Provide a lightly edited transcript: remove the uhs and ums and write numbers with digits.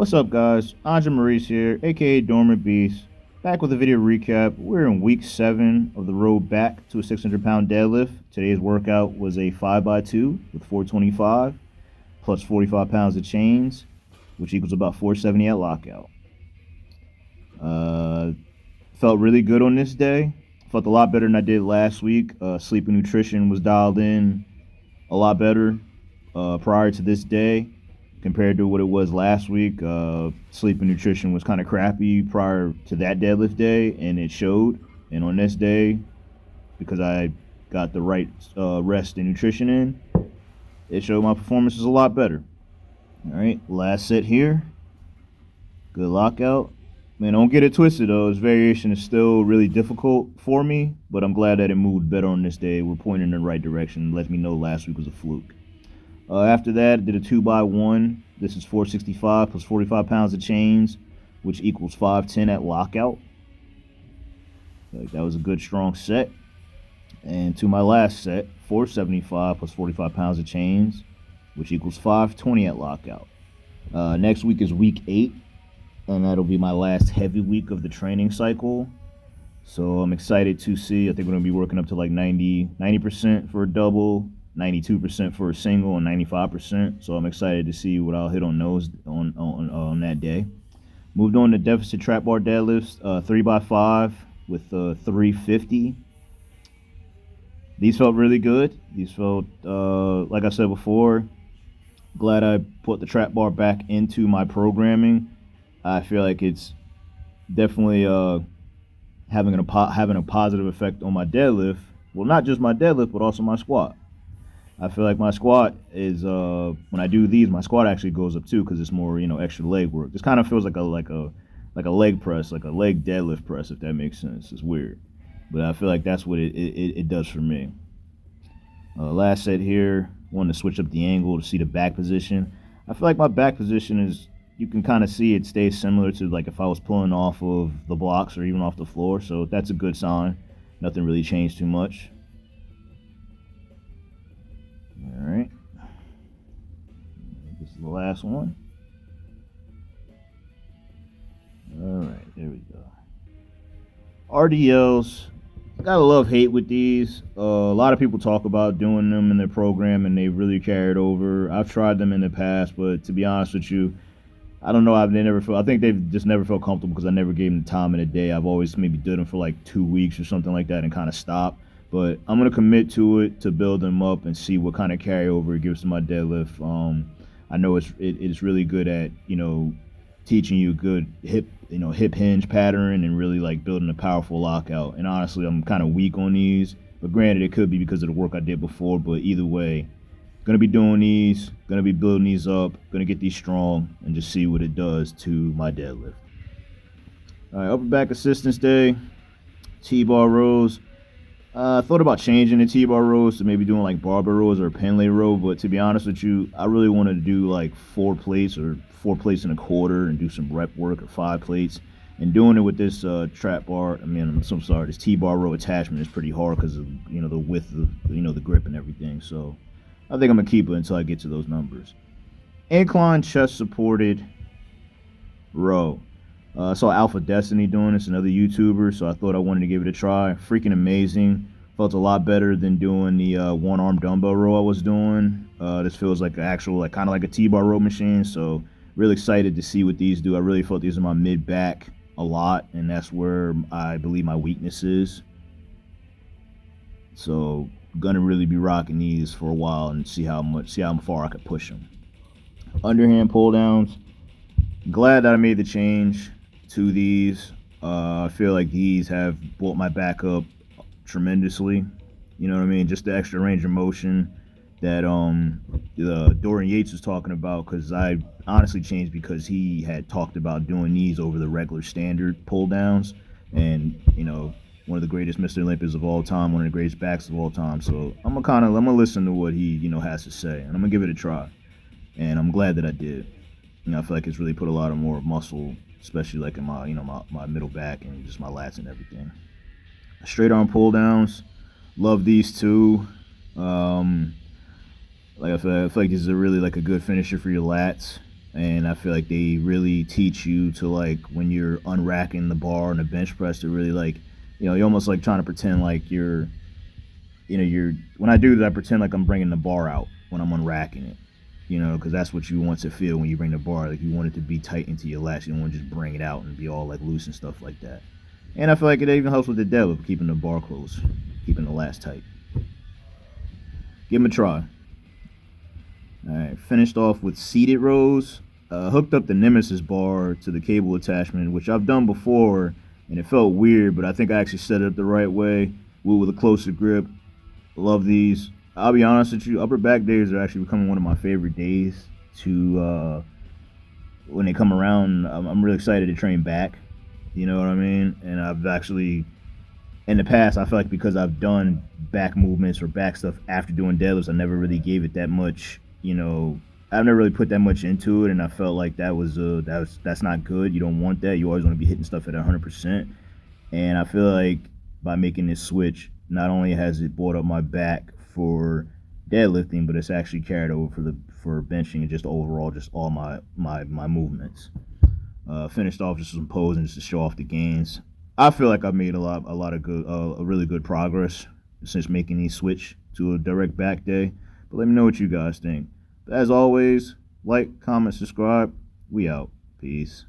What's up, guys? Andre Maurice here, aka Dormant Beast, back with a video recap. We're in week 7 of the road back to a 600-pound deadlift. Today's workout was a 5x2 with 425 plus 45 pounds of chains, which equals about 470 at lockout. Felt really good on this day. Felt a lot better than I did last week. Sleep and nutrition was dialed in a lot better prior to this day compared to what it was last week. Sleep and nutrition was kind of crappy prior to that deadlift day, and it showed. And on this day, because I got the right rest and nutrition in, it showed my performance is a lot better. All right, last set here. Good lockout. Man, don't get it twisted though. This variation is still really difficult for me, but I'm glad that it moved better on this day. We're pointing in the right direction. It lets me know last week was a fluke. After that, I did a 2x1. This is 465 plus 45 pounds of chains, which equals 510 at lockout. That was a good, strong set. And to my last set, 475 plus 45 pounds of chains, which equals 520 at lockout. Next week is week 8, and that'll be my last heavy week of the training cycle. So I'm excited to see. I think we're going to be working up to like 90% for a double, 92% for a single, and 95%. So I'm excited to see what I'll hit on those on that day. Moved on to deficit trap bar deadlifts, 3x5 with 350. These felt really good. These felt, like I said before, glad I put the trap bar back into my programming. I feel like it's definitely having a positive effect on my deadlift. Well, not just my deadlift, but also my squat. I feel like my squat is when I do these, my squat actually goes up too because it's more extra leg work. This kind of feels like a leg press, like a leg deadlift press, if that makes sense. It's weird, but I feel like that's what it does for me. Last set here, wanted to switch up the angle to see the back position. I feel like my back position is, you can kind of see it stays similar to like if I was pulling off of the blocks or even off the floor. So that's a good sign. Nothing really changed too much. All right. This is the last one. All right, there we go. RDLs. Gotta love hate with these. A lot of people talk about doing them in their program and they really carried over. I've tried them in the past, but to be honest with you, I don't know. I think they've just never felt comfortable because I never gave them the time in a day. I've always maybe did them for like 2 weeks or something like that and kind of stopped. But I'm gonna commit to it to build them up and see what kind of carryover it gives to my deadlift. I know it's really good at teaching you good hip hinge pattern and really like building a powerful lockout. And honestly, I'm kind of weak on these, but granted, it could be because of the work I did before. But either way, gonna be doing these, gonna be building these up, gonna get these strong and just see what it does to my deadlift. All right, upper back assistance day, T-bar rows. I thought about changing the T-bar rows to maybe doing like barbell rows or a Pendlay row, but to be honest with you, I really wanted to do like 4 plates or 4 plates and a quarter and do some rep work or 5 plates. And doing it with this trap bar, I'm so sorry, this T-bar row attachment is pretty hard because of the width of the grip and everything. So I think I'm gonna keep it until I get to those numbers. Incline chest supported row. I saw Alpha Destiny doing this, another YouTuber, so I thought I wanted to give it a try. Freaking amazing. Felt a lot better than doing the one-arm dumbbell row I was doing. This feels like an actual, kind of like a T-bar row machine, so really excited to see what these do. I really felt these are my mid-back a lot, and that's where I believe my weakness is. So gonna really be rocking these for a while and see how far I could push them. Underhand pull downs. Glad that I made the change to these. I feel like these have brought my back up tremendously. You know what I mean? Just the extra range of motion that Dorian Yates was talking about, because I honestly changed because he had talked about doing these over the regular standard pull downs, and one of the greatest Mr. Olympians of all time, one of the greatest backs of all time. So I'm gonna listen to what he has to say, and I'm gonna give it a try. And I'm glad that I did. I feel like it's really put a lot of more muscle, especially like in my my middle back and just my lats and everything. Straight arm pull downs, love these too. Like I feel like this is a really like a good finisher for your lats. And I feel like they really teach you to, like, when you're unracking the bar on the bench press, to really, like, you're almost like trying to pretend like you're when I do that, I pretend like I'm bringing the bar out when I'm unracking it, because that's what you want to feel when you bring the bar. Like, you want it to be tight into your lats. You don't want to just bring it out and be all like loose and stuff like that. And I feel like it even helps with the deadlift, keeping the bar close, keeping the lats tight. Give them a try. All right, finished off with seated rows. Hooked up the Nemesis bar to the cable attachment, which I've done before, and it felt weird, but I think I actually set it up the right way with a closer grip. Love these. I'll be honest with you, upper back days are actually becoming one of my favorite days to when they come around. I'm really excited to train back. You know what I mean? And I've actually, in the past, I feel like because I've done back movements or back stuff after doing deadlifts, I never really gave it that much. I've never really put that much into it, and I felt like that's not good. You don't want that. You always want to be hitting stuff at 100%. And I feel like by making this switch, not only has it brought up my back for deadlifting, but it's actually carried over for benching and just overall just all my movements. Finished off just some posing just to show off the gains. I feel like I've made a lot of good, a really good progress since making these switch to a direct back day. But let me know what you guys think. But as always, like, comment, subscribe. We out. Peace.